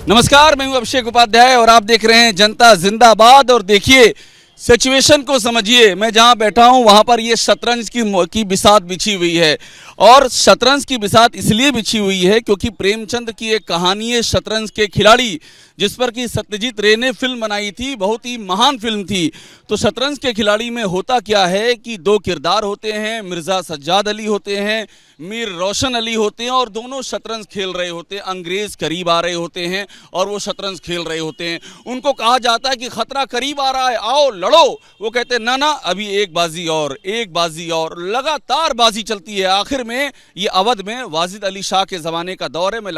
नमस्कार, मैं हूं अभिषेक उपाध्याय और आप देख रहे हैं जनता जिंदाबाद। और देखिए, सिचुएशन को समझिए। मैं जहां बैठा हूं वहां पर ये शतरंज की बिसात बिछी हुई है। और शतरंज की बिसात इसलिए बिछी हुई है क्योंकि प्रेमचंद की एक कहानी है शतरंज के खिलाड़ी, जिस पर कि सत्यजीत रे ने फिल्म बनाई थी। बहुत ही महान फिल्म थी। तो शतरंज के खिलाड़ी में होता क्या है कि दो किरदार होते हैं। मिर्जा सज्जाद अली होते हैं, मीर रोशन अली होते हैं, और दोनों शतरंज खेल रहे होते हैं। अंग्रेज करीब आ रहे होते हैं और वो शतरंज खेल रहे होते हैं। उनको कहा जाता है कि खतरा करीब आ रहा है, आओ लड़ो। वो कहते हैं ना ना, अभी एक बाजी और, एक बाजी और। लगातार बाजी चलती है। आखिर में ये अवध में वाजिद अली शाह के ज़माने का दौर है। मैं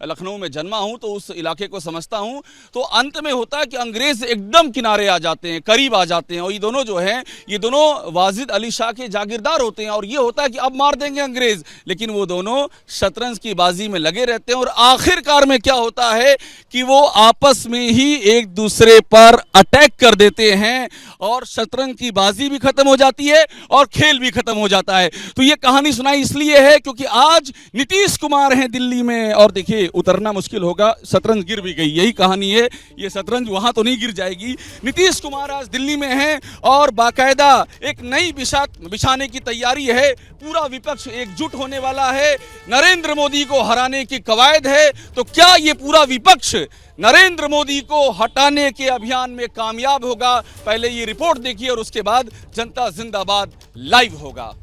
लखनऊ में जन्मा हूं तो उस इलाके को समझता हूं। तो अंत में होता है कि अंग्रेज एकदम किनारे आ जाते हैं, करीब आ जाते हैं। और ये दोनों जो हैं, ये दोनों वाजिद अली शाह के जागीरदार होते हैं। और ये होता है कि अब मार देंगे अंग्रेज, लेकिन वो दोनों शतरंज की बाजी में लगे रहते हैं। और आखिरकार में क्या होता है कि वो आपस में ही एक दूसरे पर अटैक कर देते हैं और शतरंज की बाजी भी खत्म हो जाती है और खेल भी खत्म हो जाता है। तो ये कहानी सुनाई इसलिए है क्योंकि आज नीतीश कुमार हैं दिल्ली में। और देखिए, उतरना मुश्किल होगा, शतरंज गिर भी गई, यही कहानी है। ये शतरंज वहां तो नहीं गिर जाएगी। नीतीश कुमार आज दिल्ली में हैं और बाकायदा एक नई बिछाने की तैयारी है। पूरा विपक्ष एकजुट होने वाला है। नरेंद्र मोदी को हराने की कवायद है। तो क्या ये पूरा विपक्ष नरेंद्र मोदी को हटाने के अभियान में कामयाब होगा? पहले ये रिपोर्ट देखिए और उसके बाद जनता जिंदाबाद लाइव होगा।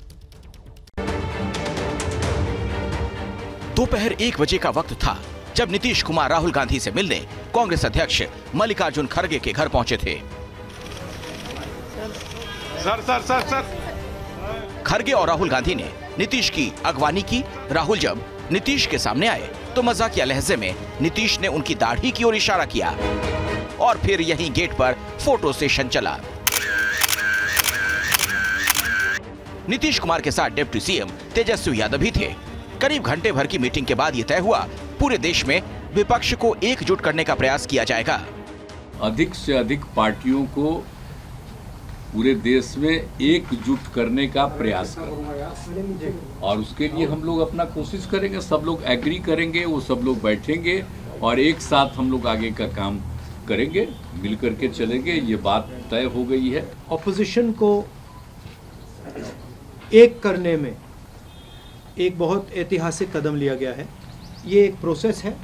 दोपहर 1 बजे का वक्त था जब नीतीश कुमार राहुल गांधी से मिलने कांग्रेस अध्यक्ष मल्लिकार्जुन खड़गे के घर पहुंचे थे। सर। खड़गे और राहुल गांधी ने नीतीश की अगवानी की। राहुल जब नीतीश के सामने आए तो मजाकिया लहजे में नीतीश ने उनकी दाढ़ी की ओर इशारा किया और फिर यहीं गेट पर फोटो सेशन चला। नीतीश कुमार के साथ डिप्टी सीएम तेजस्वी यादव भी थे। करीब घंटे भर की मीटिंग के बाद यह तय हुआ, पूरे देश में विपक्ष को एकजुट करने का प्रयास किया जाएगा। अधिक से अधिक पार्टियों को पूरे देश में एकजुट करने का प्रयास करें और उसके लिए हम लोग अपना कोशिश करेंगे। सब लोग एग्री करेंगे, वो सब लोग बैठेंगे और एक साथ हम लोग आगे का काम करेंगे, मिल करके चलेंगे। ये बात तय हो गई है। ऑपोजिशन को एक करने में एक बहुत ऐतिहासिक कदम लिया गया है। ये एक प्रोसेस है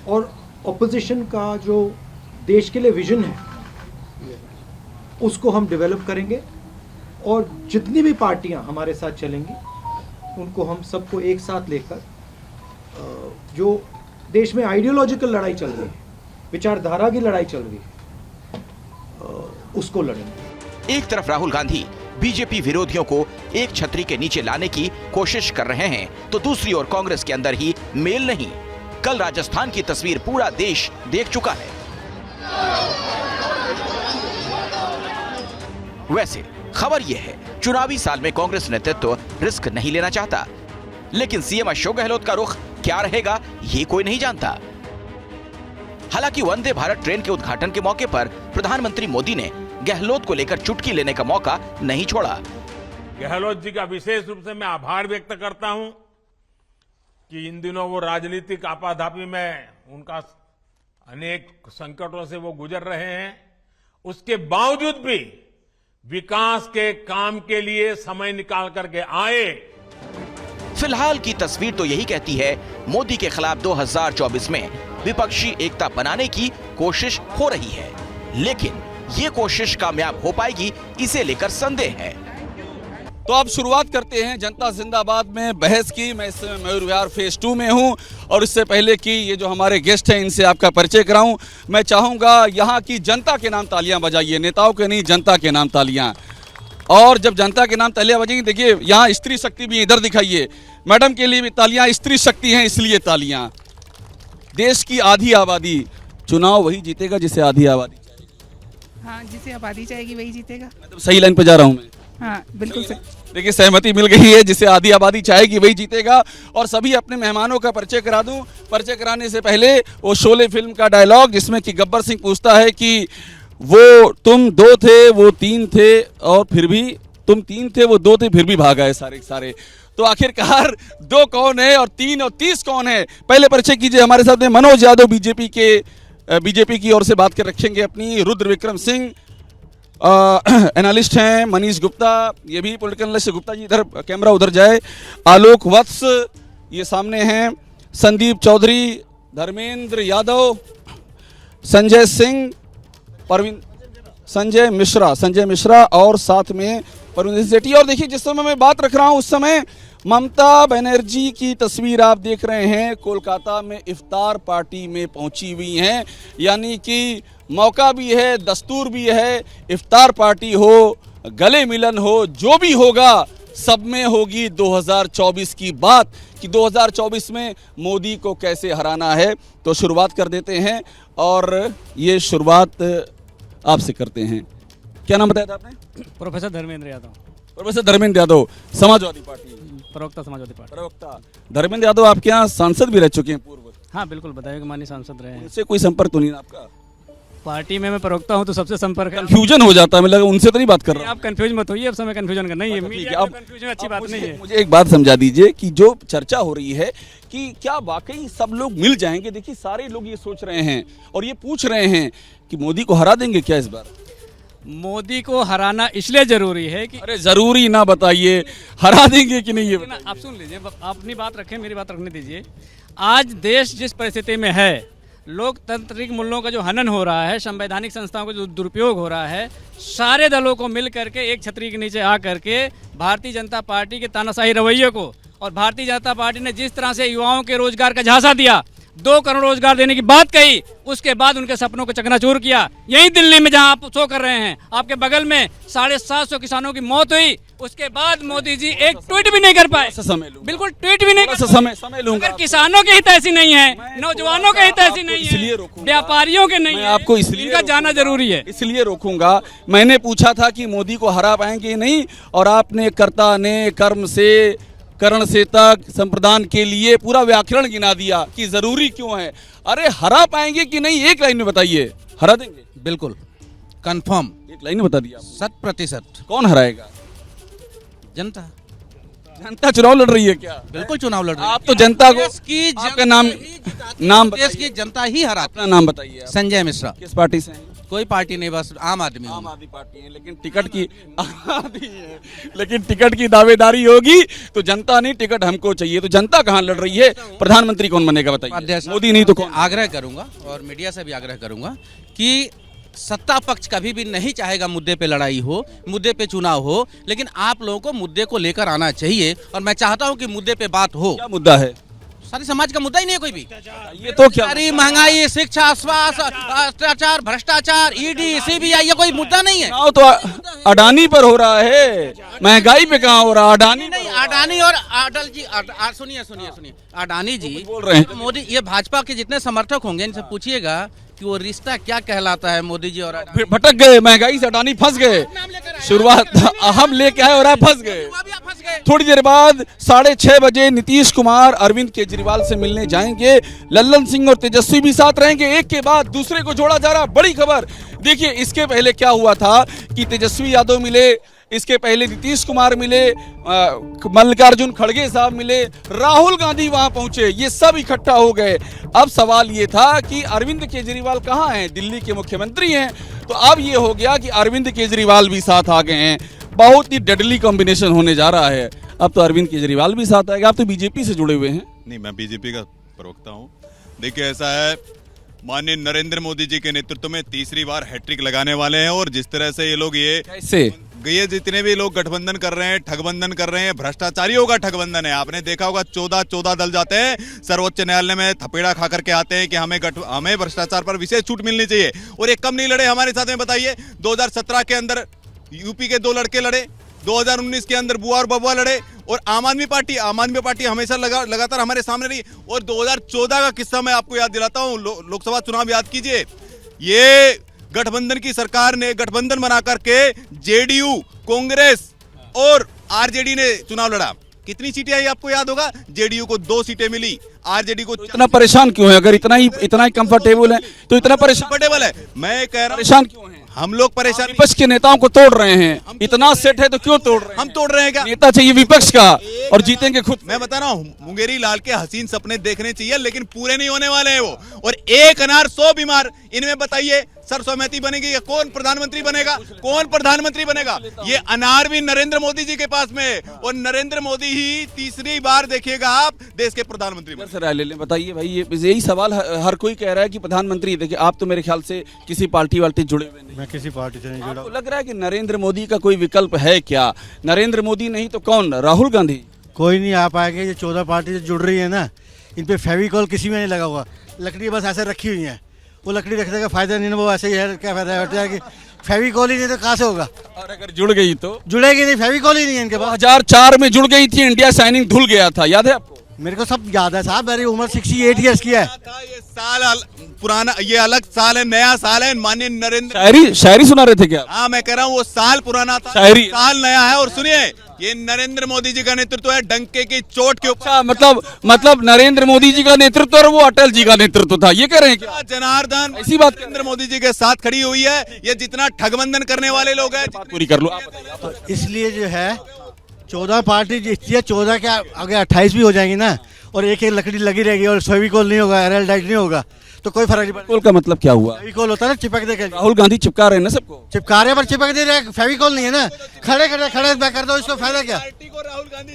और ऑपोजिशन का जो देश के लिए विजन है उसको हम डेवलप करेंगे और जितनी भी पार्टियां हमारे साथ चलेंगी उनको हम सबको एक साथ लेकर जो देश में आइडियोलॉजिकल लड़ाई चल रही है, विचारधारा की लड़ाई चल रही है, उसको लड़ेंगे। एक तरफ राहुल गांधी बीजेपी विरोधियों को एक छतरी के नीचे लाने की कोशिश कर रहे हैं तो दूसरी ओर कांग्रेस के अंदर ही मेल नहीं। कल राजस्थान की तस्वीर पूरा देश देख चुका है। वैसे खबर यह है, चुनावी साल में कांग्रेस नेतृत्व रिस्क नहीं लेना चाहता, लेकिन सीएम अशोक गहलोत का रुख क्या रहेगा ये कोई नहीं जानता। हालांकि वंदे भारत ट्रेन के उद्घाटन के मौके पर प्रधानमंत्री मोदी ने गहलोत को लेकर चुटकी लेने का मौका नहीं छोड़ा। गहलोत जी का विशेष रूप से मैं आभार व्यक्त करता हूं कि इन दिनों वो राजनीतिक आपाधापी में उनका अनेक संकटों से वो गुजर रहे हैं। उसके बावजूद भी विकास के काम के लिए समय निकाल करके आए। फिलहाल की तस्वीर तो यही कहती है, मोदी के खिलाफ 2024 में विपक्षी एकता बनाने की कोशिश हो रही है, लेकिन ये कोशिश कामयाब हो पाएगी इसे लेकर संदेह है। तो अब शुरुआत करते हैं जनता जिंदाबाद में बहस की। मैं इस समय मयूर विहार फेज 2 में हूं और इससे पहले कि ये जो हमारे गेस्ट हैं इनसे आपका परिचय कराऊं, मैं चाहूंगा यहाँ की जनता के नाम तालियां बजाइए, नेताओं के नहीं, जनता के नाम तालियां। और जब जनता के नाम तालियां बजेंगी, देखिए यहाँ स्त्री शक्ति भी इधर दिखाइए, मैडम के लिए भी तालियां, स्त्री शक्ति हैं इसलिए तालियां। देश की आधी आबादी, चुनाव वही जीतेगा जिसे आधी आबादी, हाँ, जिसे आबादी चाहेगी वही जीतेगा। मतलब सही लाइन पे जा रहा हूँ मैं? हाँ, बिल्कुल सही। देखिए, सहमति मिल गई है, जिसे आधी आबादी चाहेगी वही जीतेगा। और सभी अपने मेहमानों का परिचय करा दूं। परिचय कराने से पहले वो शोले फिल्म का डायलॉग जिसमें कि गब्बर सिंह पूछता है कि वो तुम 2 थे, वो 3 थे और फिर भी तुम 3 थे, वो 2 थे, फिर भी भाग आए सारे के सारे। तो आखिरकार 2 कौन है और 3 और 30 कौन है? पहले परिचय कीजिए। हमारे साथ में मनोज यादव बीजेपी की ओर से बात कर रखेंगे अपनी। रुद्र विक्रम सिंह एनालिस्ट हैं। मनीष गुप्ता, ये भी पॉलिटिकल एनालिस्ट। गुप्ता जी इधर कैमरा उधर जाए। आलोक वत्स ये सामने हैं। संदीप चौधरी, धर्मेंद्र यादव, संजय सिंह, संजय मिश्रा और साथ में परवीन सेठी। और देखिए जिस समय मैं बात रख रहा हूं उस समय ममता बनर्जी की तस्वीर आप देख रहे हैं, कोलकाता में इफ्तार पार्टी में पहुंची हुई हैं। यानी कि मौका भी है, दस्तूर भी है, इफ्तार पार्टी हो, गले मिलन हो, जो भी होगा सब में होगी 2024 की बात कि 2024 में मोदी को कैसे हराना है। तो शुरुआत कर देते हैं और ये शुरुआत आपसे करते हैं। क्या नाम बताया था आपने? Professor Dharmendra Yadav, professor Dharmendra Yadav, Samajwadi party प्रवक्ता समाजवादी पार्टी। प्रवक्ता धर्मेंद्र यादव आपके यहाँ सांसद भी रह चुके हैं पूर्व? हाँ बिल्कुल, बताइए कि माननीय सांसद रहे हैं। उनसे कोई संपर्क तो नहीं है आपका? पार्टी में मैं प्रवक्ता हूँ तो सबसे संपर्क है। कंफ्यूजन हो जाता है, मैं लगा उनसे तो नहीं बात कर रहा हूँ। आप कंफ्यूज मत होइए, अब समय कंफ्यूजन करना ही है। मीडिया अब में कंफ्यूजन अच्छी बात नहीं है। मुझे एक बात समझा दीजिए कि जो चर्चा हो रही है कि क्या वाकई सब लोग मिल जाएंगे? देखिए सारे लोग ये सोच रहे हैं और ये पूछ रहे हैं कि मोदी को हरा देंगे क्या इस बार? मोदी को हराना इसलिए जरूरी है कि अरे जरूरी ना बताइए, हरा देंगे कि नहीं ये ना, आप सुन लीजिए, आप अपनी बात रखें, मेरी बात रखने दीजिए। आज देश जिस परिस्थिति में है, लोकतांत्रिक मूल्यों का जो हनन हो रहा है, संवैधानिक संस्थाओं का जो दुरुपयोग हो रहा है, सारे दलों को मिल करके एक छतरी के नीचे आ करके भारतीय जनता पार्टी के तानाशाही रवैये को और भारतीय जनता पार्टी ने जिस तरह से युवाओं के रोजगार का झांसा दिया, 2 करोड़ रोजगार देने की बात कही, उसके बाद उनके सपनों को चकनाचूर किया। यही दिल्ली में जहां आप शो कर रहे हैं, आपके बगल में 750 किसानों की मौत हुई, उसके बाद मोदी जी एक ट्वीट भी नहीं कर पाए। बिल्कुल ट्वीट भी नहीं कर समय लूंगा। अगर किसानों के हित ऐसी नहीं है, नौजवानों के हित ऐसी नहीं है, व्यापारियों के नहीं है, आपको इसलिए इनका जाना जरूरी है। इसलिए रोकूंगा। मैंने पूछा था कि मोदी को हरा पाएंगे नहीं, और आपने कर्ता ने कर्म से करण से तक संप्रदान के लिए पूरा व्याकरण गिना दिया कि जरूरी क्यों है। अरे हरा पाएंगे कि नहीं, एक लाइन में बताइए। हरा देंगे? बिल्कुल कंफर्म, एक लाइन में बता दिया। 100%। कौन हराएगा? जनता। जनता चुनाव लड़ रही है क्या? बिल्कुल चुनाव लड़ रही है। आप तो जनता को, देश की आपका नाम देश की जनता ही हराती। अपना नाम बताइए आप। संजय मिश्रा। किस पार्टी से हैं? कोई पार्टी नहीं, बस आम आदमी हूं। आम आदमी पार्टी है, लेकिन टिकट की आदमी है, लेकिन टिकट की दावेदारी होगी तो जनता नहीं, टिकट हमको चाहिए। तो जनता कहाँ लड़ रही है? प्रधानमंत्री कौन बनेगा बताइए? मोदी नहीं तो कौन? आग्रह करूंगा और मीडिया से भी आग्रह करूंगा कि सत्ता पक्ष कभी भी नहीं चाहेगा मुद्दे पे लड़ाई हो, मुद्दे पे चुनाव हो, लेकिन आप लोगों को मुद्दे को लेकर आना चाहिए और मैं चाहता हूं कि मुद्दे पे बात हो। क्या मुद्दा है? सारी समाज का मुद्दा ही नहीं है कोई भी। ये तो क्या? सारी महंगाई, शिक्षा, स्वास्थ्य, अत्याचार, भ्रष्टाचार, ईडी, सीबीआई, ये कोई मुद्दा नहीं है। चुनाव तो अडानी पर हो रहा है, महंगाई पे कहाँ हो रहा? अडानी नहीं, अडानी और अटल जी, सुनिए अडानी जी बोल रहे हैं। मोदी, ये भाजपा के जितने समर्थक होंगे इनसे पूछिएगा कि वो रिश्ता क्या कहलाता है मोदी जी और फिर भटक गए, महंगाई से अडानी फंस गए। शुरुआत हम लेके आए और आप फंस गए। थोड़ी देर बाद 6:30 बजे नीतीश कुमार अरविंद केजरीवाल से मिलने जाएंगे। लल्लन सिंह और तेजस्वी भी साथ रहेंगे। एक के बाद दूसरे को जोड़ा जा रहा। बड़ी खबर देखिए, इसके पहले क्या हुआ था कि तेजस्वी यादव मिले, इसके पहले नीतीश कुमार मिले, मल्लिकार्जुन खड़गे साहब मिले, राहुल गांधी वहां पहुंचे, ये सब इकट्ठा हो गए। अब सवाल ये था कि अरविंद केजरीवाल कहाँ हैं? दिल्ली के मुख्यमंत्री हैं। तो अब ये हो गया कि अरविंद केजरीवाल भी साथ आ गए हैं। बहुत ही डेडली कॉम्बिनेशन होने जा रहा है। अब तो अरविंद केजरीवाल भी साथ आएगा। आप तो बीजेपी से जुड़े हुए हैं। नहीं, मैं बीजेपी का प्रवक्ता हूँ। देखिए ऐसा है, माननीय नरेंद्र मोदी जी के नेतृत्व में तीसरी बार हैट्रिक लगाने वाले हैं। और जिस तरह से ये लोग ये जितने भी लोग गठबंधन कर रहे हैं, ठगबंधन कर रहे हैं, भ्रष्टाचारियों का ठगबंधन है। आपने देखा होगा 14 दल जाते हैं सर्वोच्च न्यायालय में, थपेड़ा खा करके आते हैं कि हमें भ्रष्टाचार पर विशेष छूट मिलनी चाहिए। और ये कम नहीं लड़े हमारे साथ में, बताइए। 2017 के अंदर यूपी के 2 लड़के लड़े, 2019 के अंदर बुआ और बबुआ लड़े, और आम आदमी पार्टी हमेशा लगातार हमारे सामने रही। और 2014 का किस्सा मैं आपको याद दिलाता हूँ, लोकसभा चुनाव याद कीजिए। ये गठबंधन की सरकार ने गठबंधन बना करके जेडीयू, कांग्रेस और आरजेडी ने चुनाव लड़ा। कितनी सीटें आई आपको याद होगा? जेडीयू को 2 सीटें मिली, आरजेडी को इतना परेशान क्यों है? अगर इतना ही कंफर्टेबल है तो इतना कंफर्टेबल है। मैं कह रहा हूँ परेशान क्यों है? हम लोग परेशान विपक्ष के नेताओं को तोड़ रहे हैं, इतना सेट है तो क्यों तोड़ रहे हैं? हम तोड़ रहे हैं क्या? नेता चाहिए विपक्ष का और जीतेंगे खुद। मैं बता रहा हूँ, मुंगेरी लाल के हसीन सपने देखने चाहिए, लेकिन पूरे नहीं होने वाले हैं वो। और एक अनार 100 बीमार, इनमें बताइए सरसों मेथी बनेगी या कौन प्रधानमंत्री बनेगा? कौन प्रधानमंत्री बनेगा? ये अनार भी नरेंद्र मोदी जी के पास में है, और नरेंद्र मोदी ही तीसरी बार देखिएगा आप देश के प्रधानमंत्री बने। राय ले लें, बताइए भाई, ये यही सवाल हर कोई कह रहा है कि प्रधानमंत्री। देखिए, आप तो मेरे ख्याल से किसी पार्टी वार्टी जुड़े हुए नहीं। मैं किसी पार्टी से नहीं जुड़ा। आपको लग रहा है कि नरेंद्र मोदी का कोई विकल्प है क्या? नरेंद्र मोदी नहीं तो कौन? राहुल गांधी? कोई नहीं आ पाएंगे। ये 14 पार्टी से जुड़ रही है ना, इन पे फेविकॉल किसी में नहीं लगा हुआ, लकड़ी बस ऐसे रखी हुई है। वो लकड़ी रखने का फायदा नहीं है, वो ऐसे ही है। क्या फायदा है कि फेविकॉल ही नहीं तो कहाँ से होगा? और अगर जुड़ गई तो जुड़ेगी नहीं, फेविकॉल ही नहीं है इनके पास। 2004 में जुड़ गई थी, इंडिया शाइनिंग धुल गया था, याद है आपको? मेरे को सब याद है साहब, मेरी उम्र 68 ईयर्स की है। ये साल पुराना, ये अलग साल है, नया साल है। माननीय नरेंद्र शायरी सुना रहे थे क्या? हाँ, मैं कह रहा हूँ वो साल पुराना था, शायरी। साल नया है। और सुनिए, ये नरेंद्र मोदी जी का नेतृत्व है डंके की चोट के ऊपर। मतलब नरेंद्र मोदी जी का नेतृत्व और वो अटल जी का नेतृत्व था, ये कह रहे हैं क्या? जनार्दन ऐसी बात नरेंद्र मोदी जी के साथ खड़ी हुई है। ये जितना ठगबंधन करने वाले लोग हैं, पूरी कर लो आप बताइए। इसलिए जो है 14 पार्टी जीतती है, 14 के आगे 28 भी हो जाएंगी ना, और एक लकड़ी लगी रहेगी और फेविकॉल नहीं होगा, एरलडाइट नहीं होगा, तो कोई फर्क नहीं पड़ेगा। फेविकॉल का मतलब क्या हुआ? फेविकॉल होता है ना, चिपक दे। राहुल गांधी चिपका रहे हैं ना सबको? चिपका रहे पर चिपक दे रहे, फेविकॉल नहीं है ना। खड़े कर दो, इसको फायदा क्या? राहुल गांधी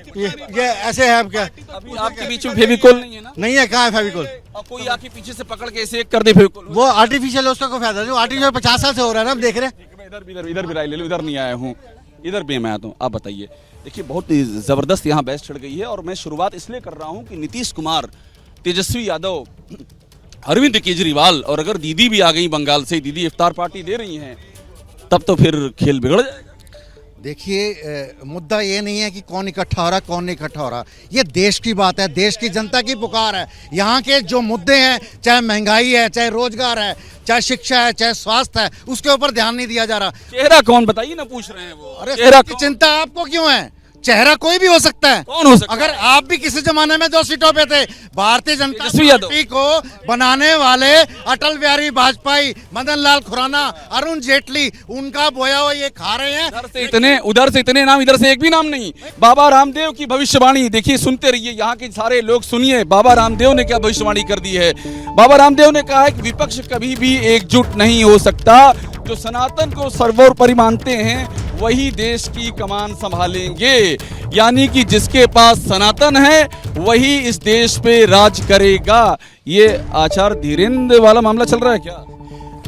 ये ऐसे है क्या? अभी आपके बीच में फेविकॉल नहीं है ना? नहीं है, कहाँ है फेविकॉल? और कोई आके पीछे से पकड़ के ऐसे कर दे फेविकॉल। वो आर्टिफिशियल है, उसका कोई फायदा नहीं। आर्टिफिशियल 50 साल से हो रहा है ना, हम देख रहे हैं। इधर भी राय ले लो, इधर नहीं आया हूँ, इधर भी मैं आता हूँ। आप बताइए। देखिए, बहुत ही जबरदस्त यहाँ बहस छिड़ गई है, और मैं शुरुआत इसलिए कर रहा हूँ कि नीतीश कुमार, तेजस्वी यादव, अरविंद केजरीवाल, और अगर दीदी भी आ गई बंगाल से, दीदी इफ्तार पार्टी दे रही हैं, तब तो फिर खेल बिगड़ जाएगा। देखिए, मुद्दा ये नहीं है कि कौन इकट्ठा हो रहा कौन नहीं इकट्ठा हो रहा, ये देश की बात है, देश की जनता की पुकार है। यहाँ के जो मुद्दे हैं, चाहे महंगाई है, चाहे रोजगार है, चाहे शिक्षा है, चाहे स्वास्थ्य है, उसके ऊपर ध्यान नहीं दिया जा रहा। चेहरा कौन बताइए ना, पूछ रहे हैं वो। अरे चेहरा की चिंता आपको क्यों है? चेहरा कोई भी हो सकता है। कौन हो सकता है? अगर आप भी किसी जमाने में 2 सीटों पे थे, भारतीय जनता तेजस्वी यादव पार्टी को बनाने वाले अटल बिहारी वाजपेयी, मदन लाल खुराना, अरुण जेटली, उनका बोया हुआ ये खा रहे हैं। उधर से इतने नाम, इधर से एक भी नाम नहीं। बाबा रामदेव की भविष्यवाणी देखिए, सुनते रहिए, यहाँ के सारे लोग सुनिए। बाबा रामदेव ने क्या भविष्यवाणी कर दी है? बाबा रामदेव ने कहा है कि विपक्ष कभी भी एकजुट नहीं हो सकता। जो सनातन को सर्वोपरि मानते हैं वही देश की कमान संभालेंगे, यानी कि जिसके पास सनातन है वही इस देश पे राज करेगा। ये आचार्य धीरेन्द्र वाला मामला चल रहा है क्या?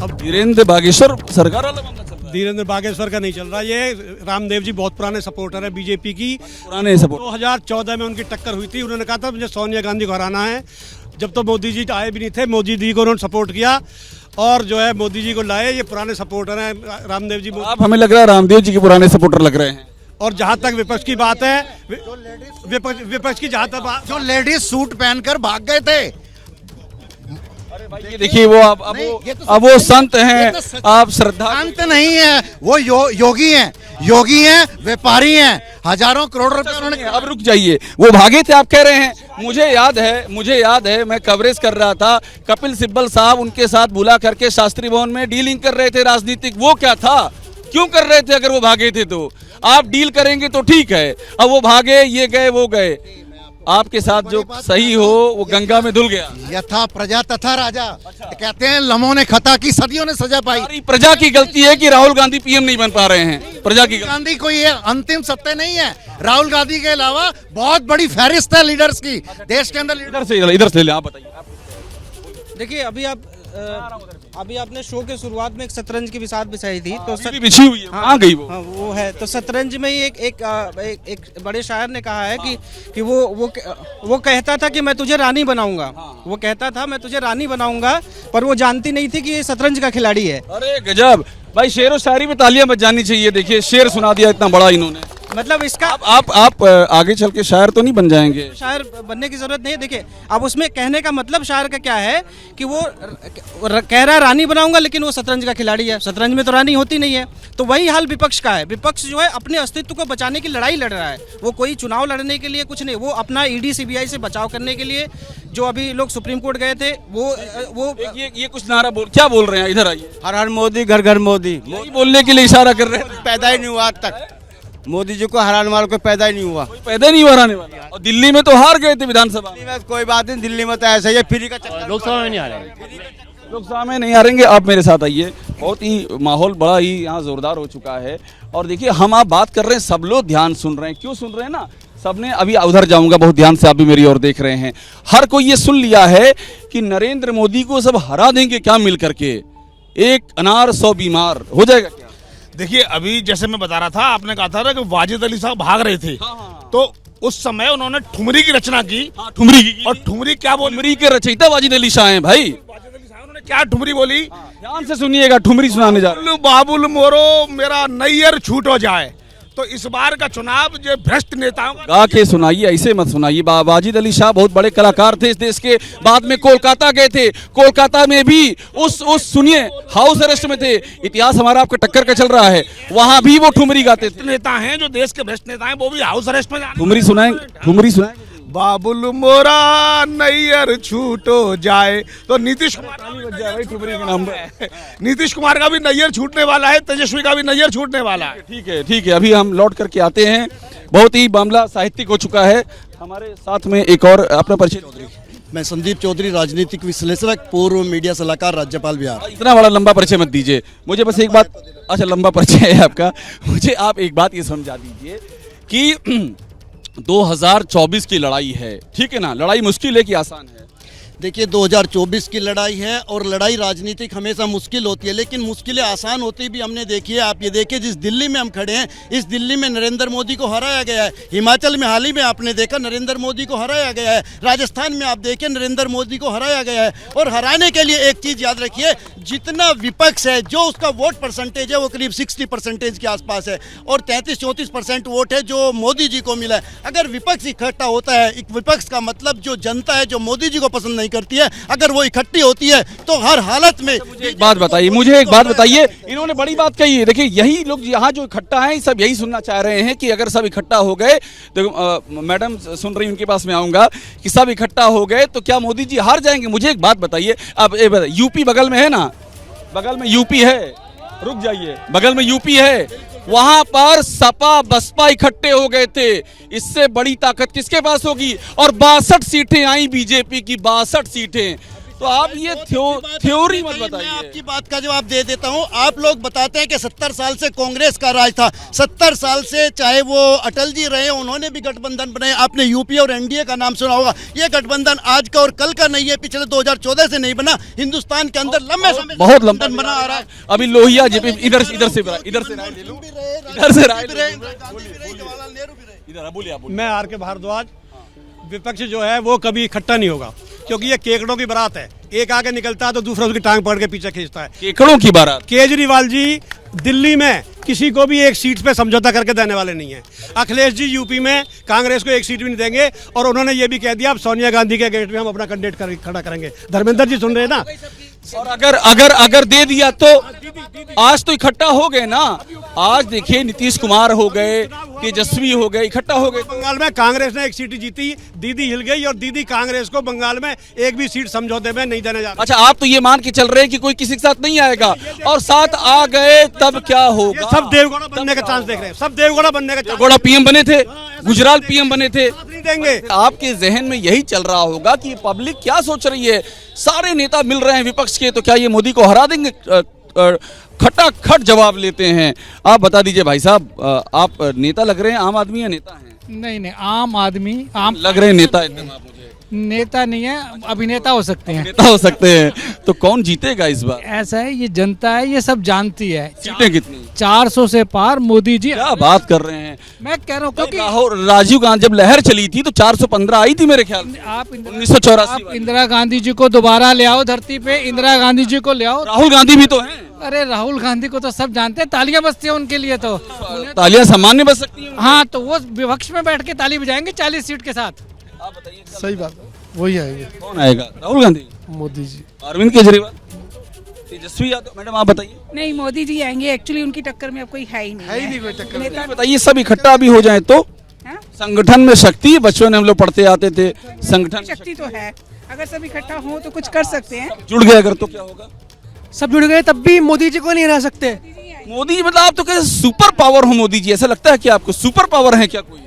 अब धीरेन्द्र बागेश्वर सरकार वाला मामला चल रहा है? धीरेन्द्र बागेश्वर का नहीं चल रहा, ये रामदेव जी बहुत पुराने सपोर्टर है बीजेपी की। पुराने सपोर्ट 2014 में उनकी टक्कर हुई थी, उन्होंने कहा था मुझे सोनिया गांधी को हराना है। जब तो मोदी जी आए भी नहीं थे, मोदी जी को उन्होंने सपोर्ट किया और जो है मोदी जी को लाए। ये पुराने सपोर्टर हैं रामदेव जी। आप हमें लग रहा है रामदेव जी के पुराने सपोर्टर लग रहे हैं। और जहां तक विपक्ष की बात है, विपक्ष की जहां तक बात, जो लेडीज सूट पहनकर भाग गए थे, ये देखिए, वो अब वो संत हैं, आप श्रद्धा। संत नहीं है वो, योगी हैं, व्यापारी हैं, हजारों करोड़ रुपए उन्होंने। अब रुक जाइए, वो भागे थे आप कह रहे हैं? मुझे याद है मैं कवरेज कर रहा था, कपिल सिब्बल साहब उनके साथ बुला करके शास्त्री भवन में डीलिंग कर रहे थे राजनीतिक। वो क्या था, क्यों कर रहे थे? अगर वो भागे थे तो आप डील करेंगे तो ठीक है, अब वो भागे, ये गए वो गए, आपके साथ जो सही हो वो गंगा में धुल गया। यथा प्रजा तथा राजा, कहते हैं लम्हों ने खता की, सदियों ने सजा पाई। सारी प्रजा की गलती है कि राहुल गांधी पीएम नहीं बन पा रहे हैं। प्रजा की गांधी कोई ये अंतिम सत्य नहीं है। राहुल गांधी के अलावा बहुत बड़ी फहरिस्त है लीडर्स की देश के अंदर। इधर से ले, आप बताइए। देखिए, अभी आपने शो के शुरुआत में एक शतरंज की बिसात बिछाई थी, तो बिछी हुई है, कहाँ गई वो? हाँ, वो है। तो शतरंज में ही एक बड़े शायर ने कहा है कि वो कहता था कि मैं तुझे रानी बनाऊंगा। वो कहता था मैं तुझे रानी बनाऊंगा, पर वो जानती नहीं थी कि ये शतरंज का खिलाड़ी है। अरे गजब भाई, शेर और शायरी में तालियां बजानी चाहिए। देखिए, शेर सुना दिया इतना बड़ा इन्होंने। मतलब इसका आप आगे चल के शायर तो नहीं बन जाएंगे? शायर बनने की जरूरत नहीं है। देखिए अब उसमें कहने का मतलब शायर का क्या है कि वो कह रहा है रानी बनाऊंगा, लेकिन वो शतरंज का खिलाड़ी है। शतरंज में तो रानी होती नहीं है। तो वही हाल विपक्ष का है। विपक्ष जो है अपने अस्तित्व को बचाने की लड़ाई लड़ रहा है। वो कोई चुनाव लड़ने के लिए कुछ नहीं, वो अपना ईडी सीबीआई से बचाव करने के लिए जो अभी लोग सुप्रीम कोर्ट गए थे वो ये कुछ नारा क्या बोल रहे हैं? इधर आइए। हर हर मोदी घर घर मोदी, यही बोलने के लिए इशारा कर रहे हैं। पैदा ही नहीं हुआ आज तक। मोदी जी को हराने वाला कोई पैदा ही नहीं हुआ। पैदा नहीं हुआ हराने वाला। और दिल्ली में तो हार गए थे विधानसभा में। कोई बात नहीं, दिल्ली में तो ऐसा ही है, फ्री का चक्कर। लोकसभा में नहीं आ रहे, लोकसभा में नहीं हारेंगे। आप मेरे साथ आइए। बहुत ही माहौल बड़ा ही यहाँ जोरदार हो चुका है। और देखिए हम आप बात कर रहे हैं, सब लोग ध्यान सुन रहे हैं। क्यों सुन रहे हैं ना? सबने अभी उधर जाऊंगा, बहुत ध्यान से आप भी मेरी ओर देख रहे हैं। हर कोई ये सुन लिया है कि नरेंद्र मोदी को सब हरा देंगे क्या मिल करके? एक अनार 100 बीमार हो जाएगा क्या? देखिए अभी जैसे मैं बता रहा था, आपने कहा था ना कि वाजिद अली साहब भाग रहे थे, तो उस समय उन्होंने ठुमरी की रचना की। ठुमरी की। और ठुमरी क्या बोली? ठुमरी के रचयिता वाजिद अली शाह हैं भाई। उन्होंने क्या ठुमरी बोली? ध्यान से सुनिएगा, ठुमरी सुनाने जा रहे हैं। बाबुल मोरो मेरा नैयर छूट हो जाए। तो इस बार का चुनाव जो भ्रष्ट नेताओं का गा के सुनाइए, ऐसे मत सुनाइए। वाजिद अली शाह बहुत बड़े कलाकार थे इस देश के। बाद में कोलकाता गए थे। कोलकाता में भी उस सुनिए हाउस अरेस्ट में थे। इतिहास हमारा आपका टक्कर का चल रहा है। वहां भी वो ठुमरी गाते थे। नेता हैं जो देश के भ्रष्ट नेता हैं, वो भी हाउस अरेस्ट में जाने। ठुमरी सुनाएंगे, ठुमरी सुनाएंगे। बाबुल मोरा नैयर छूटो जाए। तो नीतीश कुमार नीतीश कुमार का भी नैयर छूटने वाला है, तेजस्वी का भी नैयर छूटने वाला है। ठीक है, ठीक है। अभी हम लौट करके आते हैं। बहुत ही मामला साहित्यिक हो चुका है। हमारे साथ में एक और अपना परिचय। मैं संदीप चौधरी, राजनीतिक विश्लेषक, पूर्व मीडिया सलाहकार, राज्यपाल बिहार। इतना बड़ा लंबा परिचय मत दीजिए मुझे, बस एक बात। अच्छा, लंबा परिचय है आपका। मुझे आप एक बात ये समझा दीजिए कि 2024 की लड़ाई है, ठीक है ना? लड़ाई मुश्किल है कि आसान है? देखिए 2024 की लड़ाई है और लड़ाई राजनीतिक हमेशा मुश्किल होती है, लेकिन मुश्किलें आसान होती भी हमने देखी है। आप ये देखिए जिस दिल्ली में हम खड़े हैं, इस दिल्ली में नरेंद्र मोदी को हराया गया है। हिमाचल में हाल ही में आपने देखा नरेंद्र मोदी को हराया गया है। राजस्थान में आप देखिए नरेंद्र मोदी को हराया गया है। और हराने के लिए एक चीज़ याद रखिए, जितना विपक्ष है, जो उसका वोट परसेंटेज है वो करीब 60% के आसपास है। और 33-34% वोट है जो मोदी जी को मिला है। अगर विपक्ष इकट्ठा होता है, विपक्ष का मतलब जो जनता है जो मोदी जी को पसंद नहीं करती है, अगर वो इकट्ठी होती है तो हर हालत में। एक बात बताइए, मुझे एक बात बताइए। इन्होंने बड़ी बात कही है। देखिए यही लोग यहाँ जो इकट्ठा हैं, सब यही सुनना चाह रहे हैं कि अगर सब इकट्ठा हो गए तो मैडम सुन रही, उनके पास में आऊंगा, कि सब इकट्ठा हो गए तो क्या मोदी जी हार जाएंगे? मुझे एक बात बताइए। अब यूपी बगल में है ना, बगल में यूपी है, रुक जाइए, बगल में यूपी है। वहां पर सपा बसपा इकट्ठे हो गए थे। इससे बड़ी ताकत किसके पास होगी? और 62 सीटें आई बीजेपी की, 62 सीटें। तो आप ये थ्योरी मत बताइए। मैं आपकी बात का जवाब दे देता हूं। आप लोग बताते हैं कि 70 साल से कांग्रेस का राज था। 70 साल से चाहे वो अटल जी रहे, उन्होंने भी गठबंधन बनाए। आपने यूपी और एनडीए का नाम सुना होगा। ये गठबंधन आज का और कल का नहीं है, पिछले 2014 से नहीं बना। हिंदुस्तान के अंदर लंबे समय बहुत लंबा बना आ रहा है। अभी लोहिया जेपी इधर से मैं आर के भारद्वाज। विपक्ष जो है वो कभी इकट्ठा नहीं होगा, क्योंकि ये केकड़ों की बारात है। एक आगे निकलता है तो दूसरा उसकी टांग पकड़ के पीछे खींचता है। केकड़ों की बारात। केजरीवाल जी दिल्ली में किसी को भी एक सीट पे समझौता करके देने वाले नहीं है। अखिलेश जी यूपी में कांग्रेस को एक सीट भी नहीं देंगे। और उन्होंने ये भी कह दिया अब सोनिया गांधी के गेट में हम अपना कैंडिडेट खड़ा करेंगे। धर्मेंद्र जी सुन रहे हैं ना? और अगर दे दिया तो आज तो इकट्ठा हो गए ना। आज देखिए नीतीश कुमार हो गए, तेजस्वी हो गए, इकट्ठा हो गए। बंगाल में कांग्रेस ने एक सीट जीती, दीदी हिल गई और दीदी कांग्रेस को बंगाल में एक भी सीट समझौते में नहीं देने जा रही। अच्छा, आप तो ये मान के चल रहे हैं कि कोई किसी के साथ नहीं आएगा, और साथ आ गए तब क्या होगा? सब देवगौड़ा बनने का चांस देख रहे हैं। सब देवगौड़ा बनने का। देवगौड़ा पीएम बने थे, गुजरात पीएम बने थे। नहीं देंगे। आपके जहन में यही चल रहा होगा कि पब्लिक क्या सोच रही है। सारे नेता मिल रहे हैं विपक्ष के, तो क्या ये मोदी को हरा देंगे? खटाखट जवाब लेते हैं। आप बता दीजिए भाई साहब, आप नेता लग रहे हैं, आम आदमी या नेता हैं? नहीं, आम आदमी। आम लग रहे हैं नेता एकदम आप मुझे। नेता नहीं है, अभिनेता हो सकते हैं। नेता हो सकते हैं। तो कौन जीतेगा इस बार? ऐसा है, ये जनता है, ये सब जानती है। सीटें कितनी? 400 से पार मोदी जी। क्या बात कर रहे हैं? मैं कह रहा हूँ क्योंकि राजीव गांधी जब लहर चली थी तो 415 आई थी मेरे ख्याल में। आप 1984 इंदिरा गांधी जी को दोबारा ले आओ धरती पे, इंदिरा गांधी जी को ले आओ। राहुल गांधी भी तो हैं। अरे राहुल गांधी को तो सब जानते हैं, तालियां बजती हैं उनके लिए तो। तालियां सामान्य बज सकती हैं। हाँ, तो वो विपक्ष में बैठ के ताली बजाएंगे 40 सीट के साथ। आप बताइए सही बात है, वही आएंगे। कौन आएगा? राहुल गांधी, मोदी जी, अरविंद केजरीवाल, तेजस्वी यादव? मैडम आप बताइए। नहीं, मोदी जी आएंगे। एक्चुअली उनकी टक्कर में अब कोई है ही नहीं। है ही नहीं कोई टक्कर। नेता बताइए, सब इकट्ठा भी हो जाए तो? हाँ? संगठन में शक्ति, बचपन में हम लोग पढ़ते आते थे, संगठन शक्ति तो है, अगर सब इकट्ठा हो तो कुछ कर सकते हैं। जुड़ गए अगर तो क्या होगा? सब जुड़ गए तब भी मोदी जी को नहीं हरा सकते। मोदी जी मतलब आप तो कहते सुपर पावर हो मोदी जी, ऐसा लगता है कि आपको सुपर पावर है क्या कोई?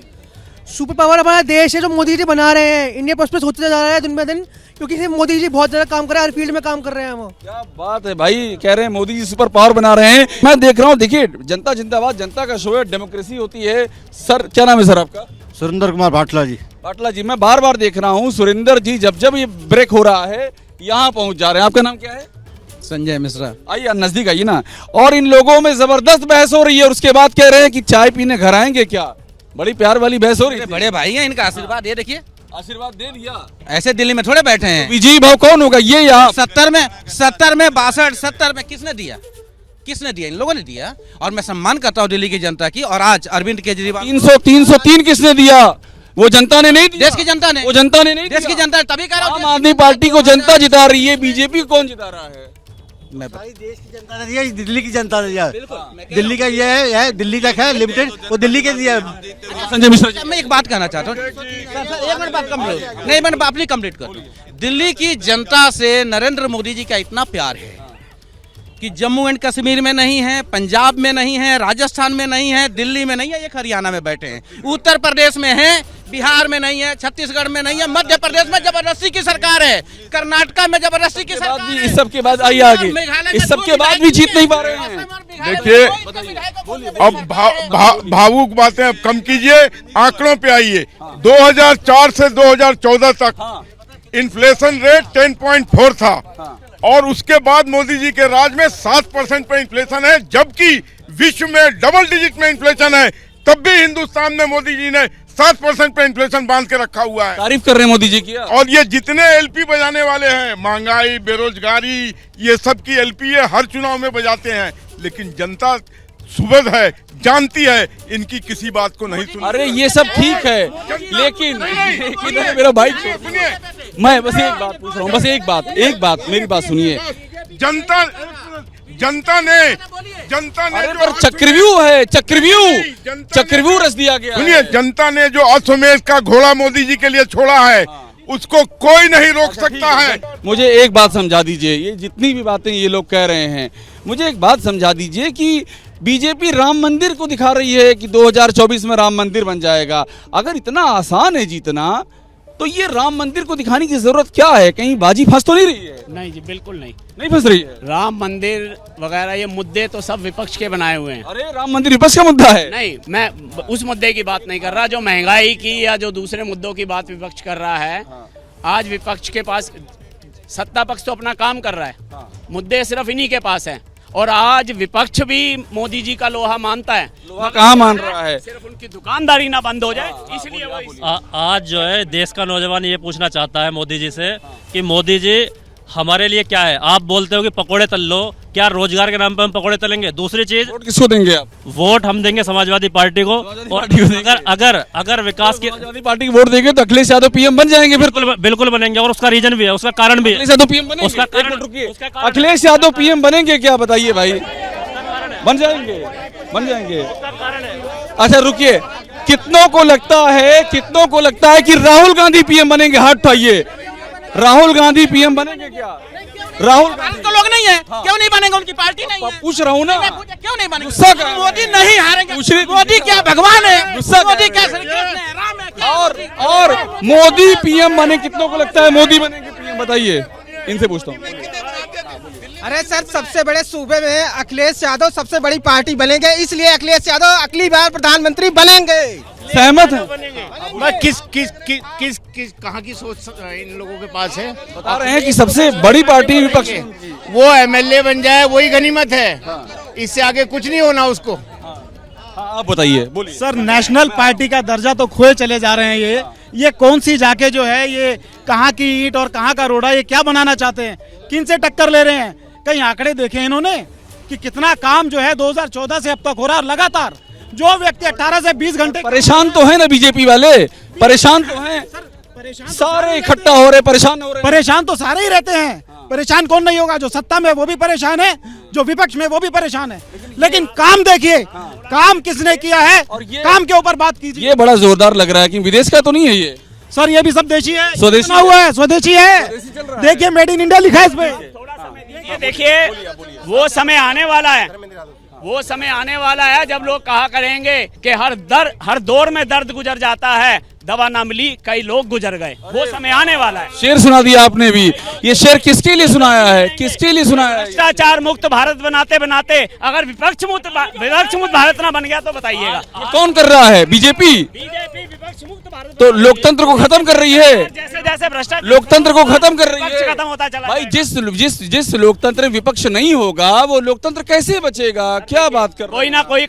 सुपर पावर हमारा देश है जो मोदी जी बना रहे हैं। इंडिया प्रोस्पेस होते जा रहा है दिन ब दिन, क्योंकि सिर्फ मोदी जी बहुत ज्यादा काम कर रहे हैं, हर फील्ड में काम कर रहे हैं वो। क्या बात है भाई, कह रहे हैं मोदी जी सुपर पावर बना रहे हैं। मैं देख रहा हूँ, देखिए जनता जिंदाबाद, जनता का शो है, डेमोक्रेसी होती है। सर क्या नाम है सर आपका? सुरेंद्र कुमार भाटला जी। पाटला जी, मैं बार बार देख रहा हूँ सुरेंद्र जी जब जब ये ब्रेक हो रहा है यहाँ पहुंच जा रहे हैं। आपका नाम क्या है? संजय मिश्रा। आइए नजदीक आइए ना। और इन लोगों में जबरदस्त बहस हो रही है और उसके बाद कह रहे हैं कि चाय पीने घर आएंगे क्या? बड़ी प्यार वाली बहस हो रही है। बड़े भाई हैं, इनका आशीर्वाद ये देखिए, आशीर्वाद दे दिया। ऐसे दिल्ली में थोड़े बैठे हैं। विजयी भाव कौन होगा ये? यहाँ 70 में 62 में किसने दिया? किसने दिया? इन लोगों ने दिया। और मैं सम्मान करता हूँ दिल्ली की जनता की। और आज अरविंद केजरीवाल 303 किसने दिया? वो जनता ने नहीं दिया। देश की जनता ने, वो जनता ने नहीं देश की जनता ने तभी कहा। आम आदमी पार्टी को जनता जिता रही है, बीजेपी को कौन जिता रहा है? मैं देश की जनता ने दिया, दिल्ली की जनता ने दिया। दिल्ली का ये है, दिल्ली तक है लिमिटेड, वो दिल्ली के दिया। संजय मिश्रा जी, मैं एक बात कहना चाहता हूँ, एक मिनट बात कंप्लीट नहीं, मैंने अपनी कंप्लीट कर दूं। दिल्ली की जनता से नरेंद्र मोदी जी का इतना प्यार है कि जम्मू एंड कश्मीर में नहीं है, पंजाब में नहीं है, राजस्थान में नहीं है, दिल्ली में नहीं है, एक हरियाणा में बैठे हैं, उत्तर प्रदेश में है, बिहार में नहीं है, छत्तीसगढ़ में नहीं है, मध्य प्रदेश में जबरदस्ती की सरकार है, कर्नाटका में जबरदस्ती की सरकार है। इस सब के बाद आइए आगे, इस सब के बाद भी जीत नहीं पा रहे हैं। देखिए, अब भावुक बातें अब कम कीजिए, आंकड़ों पे आइए। 2004 से 2014 तक इन्फ्लेशन रेट 10.4 था और उसके बाद मोदी जी के राज में 7% पे इन्फ्लेशन है, जबकि विश्व में डबल डिजिट में इन्फ्लेशन है। तब भी हिंदुस्तान में मोदी जी ने 7% पे इन्फ्लेशन बांध के रखा हुआ है। तारीफ कर रहे हैं मोदी जी की। और ये जितने एलपी बजाने वाले हैं, महंगाई, बेरोजगारी, ये सब की एलपी ये हर चुनाव में बजाते हैं, लेकिन जनता सुबह है, जानती है, इनकी किसी बात को नहीं सुनी। अरे ये सब ठीक है, लेकिन मेरा भाई सुनिए, मैं बस एक बात पूछ रहा हूँ, बस एक बात मेरी बात सुनिए। जनता ने अरे पर चक्रव्यूह रच दिया गया। सुनिए, जनता ने जो अश्वमेध का घोड़ा मोदी जी के लिए छोड़ा है, उसको कोई नहीं रोक सकता है। मुझे एक बात समझा दीजिए, ये जितनी भी बातें ये लोग कह रहे हैं, मुझे एक बात समझा दीजिए कि बीजेपी राम मंदिर को दिखा रही है कि 2024 में राम मंदिर बन जाएगा। अगर इतना आसान है जीतना, तो ये राम मंदिर को दिखाने की जरूरत क्या है? कहीं बाजी फंस तो नहीं रही है? नहीं जी, बिल्कुल नहीं फंस रही है। राम मंदिर वगैरह ये मुद्दे तो सब विपक्ष के बनाए हुए हैं। अरे राम मंदिर विपक्ष का मुद्दा है? नहीं, मैं उस मुद्दे की बात नहीं कर रहा जो महंगाई की या जो दूसरे मुद्दों की बात विपक्ष कर रहा है। आज विपक्ष के पास सत्ता पक्ष तो अपना काम कर रहा है, मुद्दे सिर्फ इन्हीं के पास हैं। और आज विपक्ष भी मोदी जी का लोहा मानता है। लोहा कहाँ मान रहा है? सिर्फ उनकी दुकानदारी ना बंद हो जाए, इसलिए वो आज जो है देश का नौजवान ये पूछना चाहता है मोदी जी से कि मोदी जी हमारे लिए क्या है? आप बोलते हो कि पकोड़े तल लो, क्या रोजगार के नाम पे हम पकोड़े तलेंगे? दूसरी चीज, वोट किसको देंगे आप? वोट हम देंगे समाजवादी पार्टी को। और अगर विकास की समाजवादी पार्टी को वोट देंगे तो अखिलेश यादव पीएम बन जाएंगे। बिल्कुल बनेंगे, और उसका रीजन भी है, उसका कारण भी है। अखिलेश यादव पीएम बनेंगे? उसका कारण रुकिए, अखिलेश यादव पीएम बनेंगे क्या? बताइए भाई। बन जाएंगे। अच्छा रुकिए, कितनों को लगता है कि राहुल गांधी पीएम बनेंगे? हाथ उठाइए। राहुल गांधी पीएम बनेंगे क्या? राहुल गांधी तो लोग नहीं है, क्यों नहीं बनेंगे? उनकी पार्टी नहीं है। पूछ रहा हूँ ना, क्यों नहीं बनेंगे? गुस्सा कर। मोदी नहीं हारेंगे। मोदी क्या भगवान है? गुस्सा मोदी क्या श्री कृष्ण है, राम है क्या? और मोदी पीएम बने, कितनों को लगता है मोदी बनेंगे पीएम? बताइए, इनसे पूछता हूँ। अरे सर, सबसे बड़े सूबे में अखिलेश यादव सबसे बड़ी पार्टी बनेंगे, इसलिए अखिलेश यादव अगली बार प्रधानमंत्री बनेंगे। सहमत है? मैं किस कहाँ की सोच इन लोगों के पास है? बता रहे हैं कि सबसे बड़ी पार्टी विपक्ष। वो एमएलए बन जाए वही गनीमत है, इससे आगे कुछ नहीं होना उसको। आप बताइए, बोलिए। सर, नेशनल पार्टी का दर्जा तो खोए चले जा रहे हैं। ये कौन सी जाके जो है, ये कहाँ की ईंट और कहाँ का रोड़ा, ये क्या बनाना चाहते हैं? किन से टक्कर ले रहे हैं? कहीं आंकड़े देखे इन्होंने? कि कितना काम जो है 2014 से अब तक हो रहा है लगातार। जो व्यक्ति 18 से 20 घंटे परेशान तो है ना बीजेपी वाले, परेशान तो हैं, सारे इकट्ठा हो रहे, परेशान हो रहे। परेशान तो सारे ही रहते हैं, परेशान कौन नहीं होगा? जो सत्ता में वो भी परेशान है, जो विपक्ष में वो भी परेशान है। लेकिन काम देखिए, काम किसने किया है, काम के ऊपर बात कीजिए। ये बड़ा जोरदार लग रहा है कि विदेश का तो नहीं है ये सर, ये भी सब देशी है, स्वदेशी हुआ है, स्वदेशी है। देखिए मेड इन इंडिया लिखा है इसमें। ये देखिए वो समय आने वाला है, वो समय आने वाला है जब लोग कहा करेंगे कि हर दौर में दर्द गुजर जाता है, दवा ना मिली कई लोग गुजर गए। वो समय आने वाला है। शेर सुना दिया आपने भी। ये शेर किसके लिए सुनाया है, किसके लिए सुनाया है? भ्रष्टाचार मुक्त भारत बनाते बनाते अगर विपक्ष मुक्त भारत ना बन गया तो बताइएगा कौन कर रहा है? बीजेपी विपक्ष मुक्त भारत तो लोकतंत्र को खत्म कर रही है, जैसे जैसे भ्रष्टाचार लोकतंत्र को खत्म कर रही है, खत्म होता चला भाई। जिस लोकतंत्र में विपक्ष नहीं होगा वो लोकतंत्र कैसे बचेगा? क्या बात कर? कोई ना कोई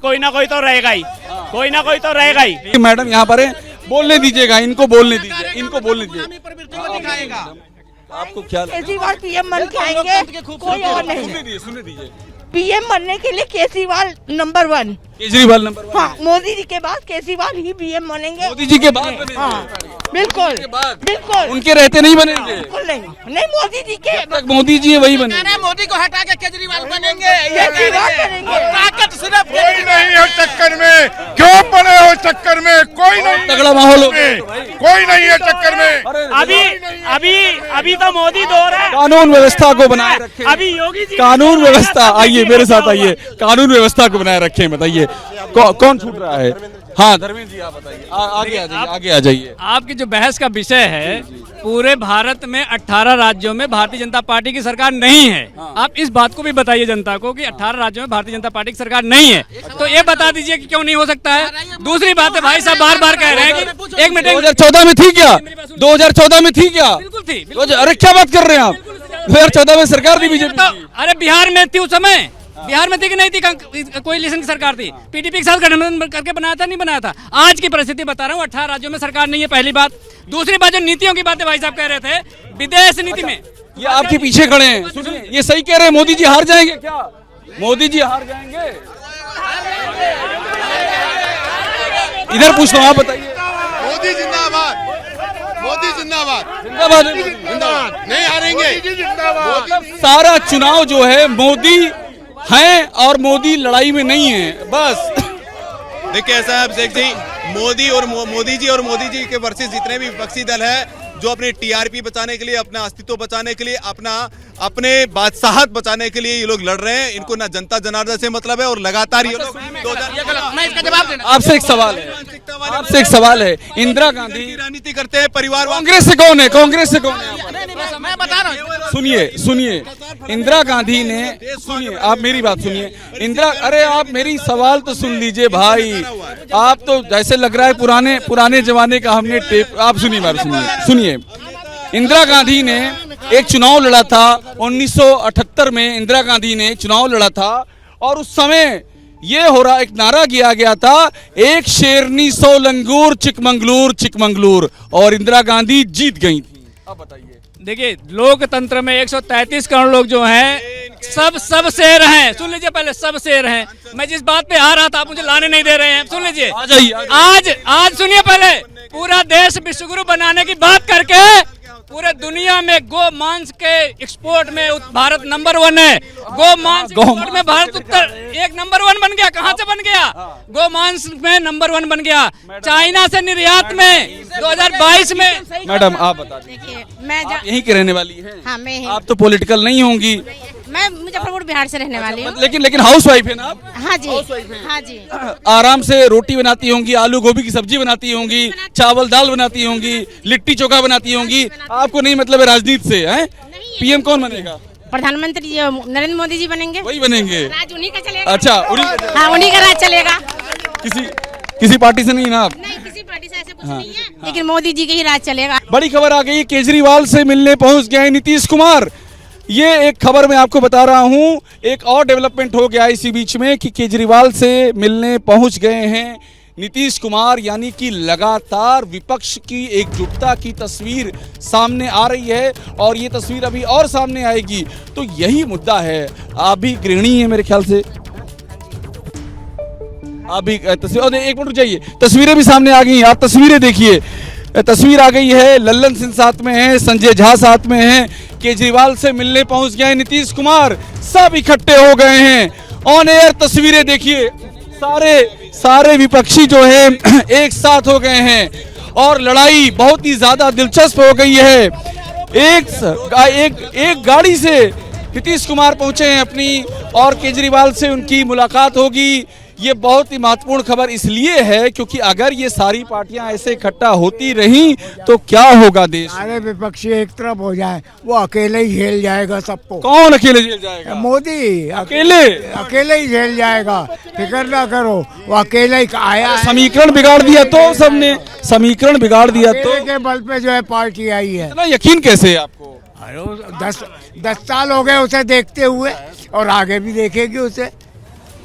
तो रहेगा ही, कोई ना कोई तो रहेगा ही। मैडम यहाँ पर है, बोलने दीजिएगा, इनको बोलने दीजिए, इनको बोलने दीजिए। आपको क्या केजरीवाल पीएम बन के आएंगे, कोई और नहीं। सुनने दीजिए। पीएम बनने के लिए केजरीवाल नंबर 1। केजरीवाल नंबर 1। हाँ, मोदी जी के बाद केजरीवाल ही पीएम बनेंगे। मोदी जी के बाद बनेंगे? हाँ, बिल्कुल बिल्कुल। उनके रहते नहीं बनेंगे? बिल्कुल नहीं, मोदी जी के तक मोदी जी वही बनेंगे। मोदी को हटा के केजरीवाल बनेंगे, केजरीवाल बनेंगे। ताकत सिर्फ कोई नहीं है चक्कर में, क्यों पड़े हो चक्कर में? कोई नहीं, तगड़ा माहौल हो, कोई नहीं है चक्कर में। अभी तो मोदी दौर है। कानून व्यवस्था को बनाए रखें। अभी योगी जी कानून व्यवस्था, आइए मेरे साथ आइए, कानून व्यवस्था को बनाए रखें। बताइए कौन छूट रहा है? हाँ धर्मेंद्र जी आप बताइए, आगे आ जाइए। आपकी जो बहस का विषय है, पूरे भारत में 18 राज्यों में भारतीय जनता पार्टी की सरकार नहीं है। आप इस बात को भी बताइए जनता को कि 18 राज्यों में भारतीय जनता पार्टी की सरकार नहीं है, तो ये बता दीजिए कि क्यों नहीं हो सकता है। दूसरी बात है, भाई साहब बार बार कह रहे हैं कि 1 मिनट 2014 में थी क्या? 2014 में थी क्या? बिल्कुल थी। अरे क्या बात कर रहे हैं आप? 2014 में सरकार थी बीजेपी की। अरे बिहार में थी उस समय, बिहार में थी कि नहीं थी? कोएलिशन की सरकार थी, पीडीपी के साथ गठबंधन करके बनाया था, नहीं बनाया था? आज की परिस्थिति बता रहा हूँ, 18 राज्यों में सरकार नहीं है, पहली बात। दूसरी बात, जो नीतियों की बातें भाई साहब कह रहे थे, विदेश नीति में ये आपके पीछे खड़े हैं, सुनिए, ये सही कह रहे हैं। मोदी जी हार जाएंगे क्या? मोदी जी हार जाएंगे? इधर पूछ लो, आप बताइए। मोदी जिंदाबाद, मोदी जिंदाबाद, जिंदाबाद जिंदाबाद, नहीं हारेंगे। सारा चुनाव जो है मोदी हैं और मोदी लड़ाई में नहीं है, बस। देखिए ऐसा है अभिषेक जी, मोदी और मोदी जी के वर्सेस जितने भी विपक्षी दल है, जो अपने टीआरपी बचाने के लिए, अपना अस्तित्व बचाने के लिए, अपने बादशाहत बचाने के लिए ये लोग लड़ रहे हैं। इनको ना जनता जनार्दन से मतलब है और लगातार ये लोग आपसे एक सवाल है, इंदिरा गांधी राजनीति करते हैं, परिवार। कांग्रेस से कौन है? कांग्रेस से कौन है? मैं बता रहा हूँ। सुनिए इंदिरा गांधी ने, सुनिए आप मेरी बात सुनिए। अरे आप मेरी सवाल तो सुन लीजिए भाई, आप तो जैसे लग रहा है पुराने जमाने का हमने टेप। आप सुनिए। इंदिरा गांधी ने एक चुनाव लड़ा था 1978 में। इंदिरा गांधी ने चुनाव लड़ा था और उस समय ये हो रहा, एक नारा किया गया था, एक शेरनी 100 लंगूर, चिकमंगलूर, और इंदिरा गांधी जीत गई थी। अब बताइए। देखिए, लोकतंत्र में 133 करोड़ लोग जो हैं, सब शेर हैं। सुन लीजिए, पहले सब शेर हैं। मैं जिस बात पे आ रहा था, आप मुझे लाने नहीं दे रहे हैं। सुन लीजिए, आज सुनिए, पहले पूरा देश विश्वगुरु बनाने की बात करके पूरे दुनिया में गो मांस के एक्सपोर्ट में भारत नंबर 1 है। गो मांस एक्सपोर्ट में भारत एक नंबर 1 बन गया। कहाँ से बन गया? गो मांस में नंबर 1 बन गया। चाइना से निर्यात में 2022 में। मैडम आप बता दीजिए, मैं यहीं की रहने वाली हैं? हाँ, मैं आप तो पॉलिटिकल नहीं होंगी। मैं मुजफ्फरपुर बिहार से रहने वाली हूँ। लेकिन हाउस वाइफ है ना आप? हाँ जी, हाँ जी। आराम से रोटी बनाती होंगी, आलू गोभी की सब्जी बनाती होंगी, चावल दाल बनाती होंगी, लिट्टी चोखा बनाती होंगी। आपको नहीं मतलब है राजनीति से? है पीएम कौन बनेगा? प्रधानमंत्री नरेंद्र मोदी जी बनेंगे। वही बनेंगे? राज उन्हीं का चलेगा। अच्छा, हाँ, उन्हीं का राज चलेगा। किसी पार्टी से नहीं ना आप? नहीं, किसी पार्टी से ऐसा कुछ नहीं है, लेकिन मोदी जी के ही राज चलेगा। बड़ी खबर आ गई, केजरीवाल से मिलने पहुंच गए नीतीश कुमार। ये एक खबर मैं आपको बता रहा हूं। एक और डेवलपमेंट हो गया इसी बीच में कि केजरीवाल से मिलने पहुंच गए हैं नीतीश कुमार यानी कि लगातार विपक्ष की एकजुटता की तस्वीर सामने आ रही है और ये तस्वीर अभी और सामने आएगी। तो यही मुद्दा है। आप भी गृहिणी हैं मेरे ख्याल से, आप भी तस्वीर, और एक मिनट रुक जाइए, तस्वीरें भी सामने आ गई। आप तस्वीरें देखिए, तस्वीर आ गई है, लल्लन सिंह साथ में है, संजय झा साथ में है, केजरीवाल से मिलने पहुंच गए नीतीश कुमार, सब इकट्ठे हो गए हैं। ऑन एयर तस्वीरें देखिए, सारे विपक्षी जो है एक साथ हो गए हैं और लड़ाई बहुत ही ज्यादा दिलचस्प हो गई है। एक गाड़ी से नीतीश कुमार पहुंचे हैं अपनी, और केजरीवाल से उनकी मुलाकात होगी। ये बहुत ही महत्वपूर्ण खबर इसलिए है क्योंकि अगर ये सारी पार्टियां ऐसे इकट्ठा होती रहीं तो क्या होगा देश। सारे विपक्षी एक तरफ हो जाए, वो अकेले ही झेल जाएगा सबको। कौन अकेले झेल जाएगा? मोदी अकेले ही झेल जाएगा, फिक्र ना करो, वो अकेले ही आया। समीकरण बिगाड़ दिया तो सबने, समीकरण बिगाड़ दिया तो के बल पे जो है पार्टी आई है। इतना यकीन कैसे है आपको? 10 साल हो गए उसे देखते हुए, और आगे भी देखेगी उसे।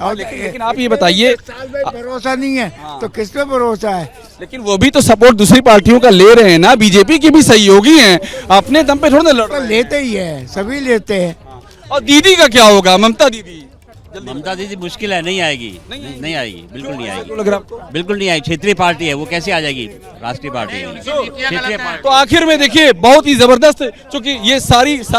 और लेकिन आप ये बताइए, साल में भरोसा नहीं है तो किस पे भरोसा है? लेकिन वो भी तो सपोर्ट दूसरी पार्टियों का ले रहे हैं ना, बीजेपी की भी सहयोगी हैं, अपने दम पे थोड़ा ना लड़ रहे हैं। लेते ही है, सभी लेते हैं। और दीदी का क्या होगा, ममता दीदी? ममता दीदी मुश्किल है, नहीं आएगी, नहीं आएगी, बिल्कुल नहीं आएगी, लग रहा आपको? बिल्कुल नहीं आएगी। क्षेत्रीय पार्टी है वो, कैसे आ जाएगी राष्ट्रीय पार्टी है, क्षेत्रीय पार्टी। तो आखिर में देखिए बहुत ही जबरदस्त, चूंकि ये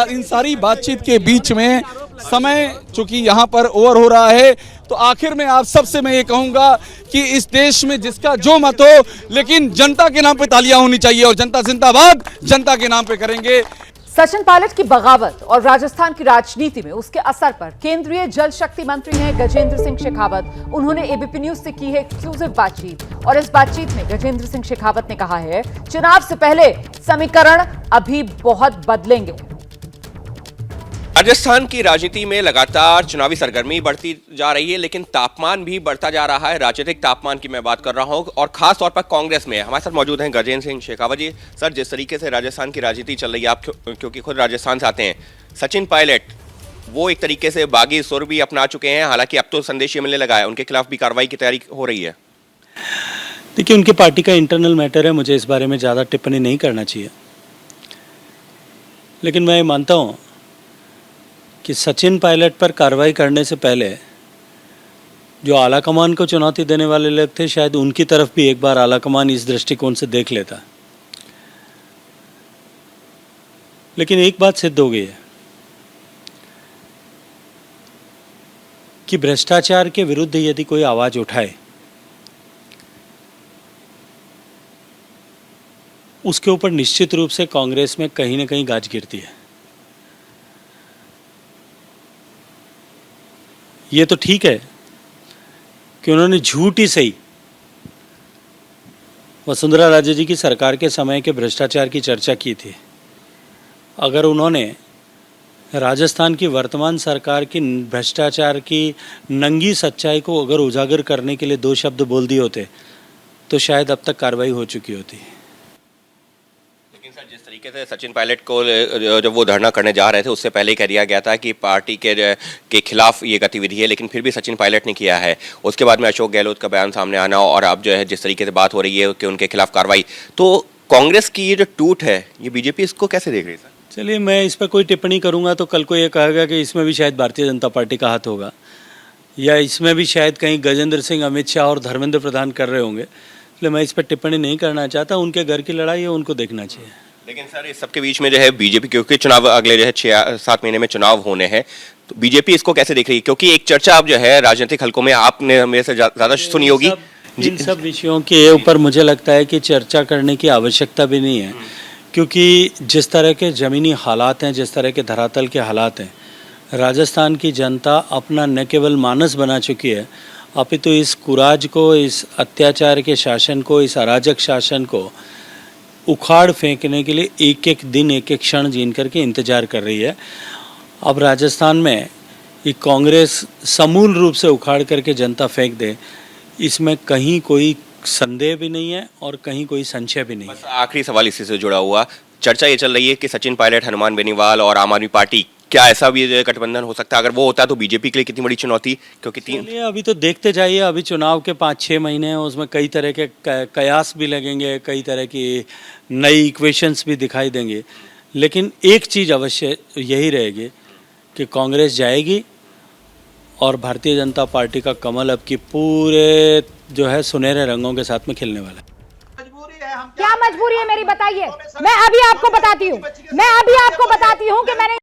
इन सारी बातचीत के बीच में समय चूंकि यहाँ पर ओवर हो रहा है, तो आखिर में आप सबसे मैं ये कहूंगा कि इस देश में जिसका जो मत हो, लेकिन जनता के नाम पे तालियां होनी चाहिए, और जनता जिंदाबाद जनता के नाम पे करेंगे। सचिन पायलट की बगावत और राजस्थान की राजनीति में उसके असर पर केंद्रीय जल शक्ति मंत्री हैं गजेंद्र सिंह शेखावत। उन्होंने एबीपी न्यूज से की है एक्सक्लूसिव बातचीत, और इस बातचीत में गजेंद्र सिंह शेखावत ने कहा है चुनाव से पहले समीकरण अभी बहुत बदलेंगे। राजस्थान की राजनीति में लगातार चुनावी सरगर्मी बढ़ती जा रही है, लेकिन तापमान भी बढ़ता जा रहा है। राजनीतिक तापमान की मैं बात कर रहा हूं, और खास तौर पर कांग्रेस में। हमारे साथ मौजूद हैं गजेंद्र सिंह शेखावत जी। सर, जिस तरीके से राजस्थान की राजनीति चल रही है, आप क्योंकि खुद राजस्थान से आते हैं, सचिन पायलट वो एक तरीके से बागी सुर भी अपना चुके हैं, हालांकि अब तो संदेश ये मिलने लगा है, उनके खिलाफ भी कार्रवाई की तैयारी हो रही है। देखिए, उनके पार्टी का इंटरनल मैटर है, मुझे इस बारे में ज़्यादा टिप्पणी नहीं करना चाहिए, लेकिन मैं मानता हूँ कि सचिन पायलट पर कार्रवाई करने से पहले जो आलाकमान को चुनौती देने वाले लोग थे, शायद उनकी तरफ भी एक बार आलाकमान इस दृष्टिकोण से देख लेता। लेकिन एक बात सिद्ध हो गई है कि भ्रष्टाचार के विरुद्ध यदि कोई आवाज उठाए, उसके ऊपर निश्चित रूप से कांग्रेस में कहीं ना कहीं गाज गिरती है। ये तो ठीक है कि उन्होंने झूठ ही सही वसुंधरा राजे जी की सरकार के समय के भ्रष्टाचार की चर्चा की थी। अगर उन्होंने राजस्थान की वर्तमान सरकार की भ्रष्टाचार की नंगी सच्चाई को अगर उजागर करने के लिए 2 शब्द बोल दिए होते तो शायद अब तक कार्रवाई हो चुकी होती। जिस तरीके से सचिन पायलट को जब वो धरना करने जा रहे थे, उससे पहले कह दिया गया था कि पार्टी के खिलाफ ये गतिविधि है, लेकिन फिर भी सचिन पायलट ने किया है। उसके बाद में अशोक गहलोत का बयान सामने आना, और अब जो है जिस तरीके से बात हो रही है कि उनके खिलाफ कार्रवाई, तो कांग्रेस की ये जो टूट है, ये बीजेपी इसको कैसे देख रही है? सर, चलिए, मैं इस पर कोई टिप्पणी करूंगा तो कल को ये कहेगा कि इसमें भी शायद भारतीय जनता पार्टी का हाथ होगा, या इसमें भी शायद कहीं गजेंद्र सिंह, अमित शाह और धर्मेंद्र प्रधान कर रहे होंगे। इसलिए मैं इस पर टिप्पणी नहीं करना चाहता। उनके घर की लड़ाई है, उनको देखना चाहिए। लेकिन सर, इस सबके बीच में जो है बीजेपी, क्योंकि चुनाव अगले जो है 6-7 महीने में चुनाव होने हैं, तो बीजेपी इसको कैसे देख रही है? क्योंकि एक चर्चा अब जो है राजनीतिक हलकों में आपने मेरे से ज्यादा सुनी होगी। इन सब विषयों के ऊपर मुझे लगता है कि चर्चा करने की आवश्यकता भी नहीं है, क्योंकि जिस तरह के ज़मीनी हालात हैं, जिस तरह के धरातल के हालात हैं, राजस्थान की जनता अपना न केवल मानस बना चुकी है, अपितु इस कुराज को, इस अत्याचार के शासन को, इस अराजक शासन को उखाड़ फेंकने के लिए एक एक दिन, एक एक क्षण जीन करके इंतजार कर रही है। अब राजस्थान में ये कांग्रेस समूल रूप से उखाड़ करके जनता फेंक दे, इसमें कहीं कोई संदेह भी नहीं है और कहीं कोई संशय भी नहीं है। आखिरी सवाल इसी से जुड़ा हुआ, चर्चा ये चल रही है कि सचिन पायलट, हनुमान बेनीवाल और आम आदमी पार्टी क्या ऐसा भी जो है गठबंधन हो सकता है? अगर वो होता है तो बीजेपी के लिए कितनी बड़ी चुनौती, क्योंकि अभी तो देखते जाइए, अभी चुनाव के 5-6 महीने हैं, उसमें कई तरह के कयास भी लगेंगे, कई तरह की नई इक्वेशंस भी दिखाई देंगे, लेकिन एक चीज़ अवश्य यही रहेगी कि कांग्रेस जाएगी और भारतीय जनता पार्टी का कमल अब की पूरे जो है सुनहरे रंगों के साथ में खिलने वाला है। क्या मजबूरी है मेरी, बताइए। मैं अभी आपको बताती हूँ कि मैंने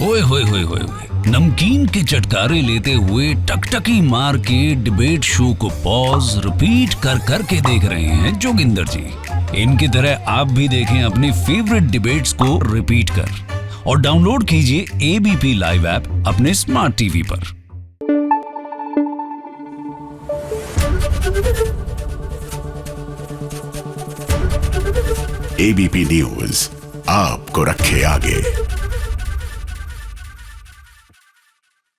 ओए होए होए होए, नमकीन के चटकारे लेते हुए टकटकी मार के डिबेट शो को पॉज रिपीट कर करके देख रहे हैं जोगिंदर जी। इनकी तरह आप भी देखें अपनी फेवरेट डिबेट्स को रिपीट कर और डाउनलोड कीजिए एबीपी लाइव ऐप अपने स्मार्ट टीवी पर। एबीपी न्यूज आपको रखे आगे।